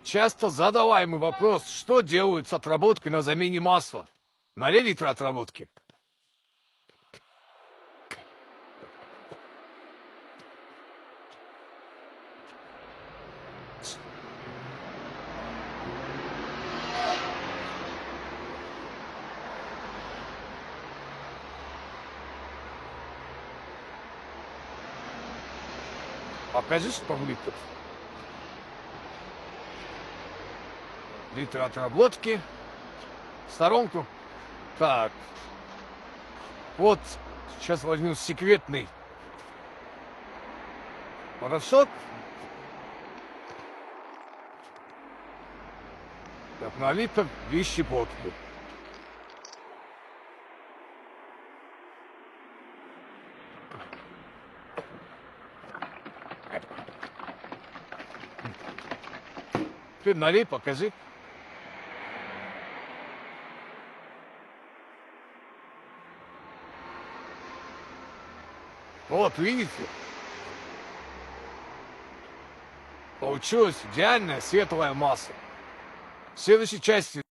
Часто задаваемый вопрос, что делают с отработкой на замене масла? Налей литр отработки. Покажи, что в литрах. Литр отработки. В сторонку. Так. Вот, сейчас возьму секретный порошок. Так, на литр 2 щепотки. Теперь налей, покажи. Вот, видите? Получилась идеальная светлая масса. В следующей части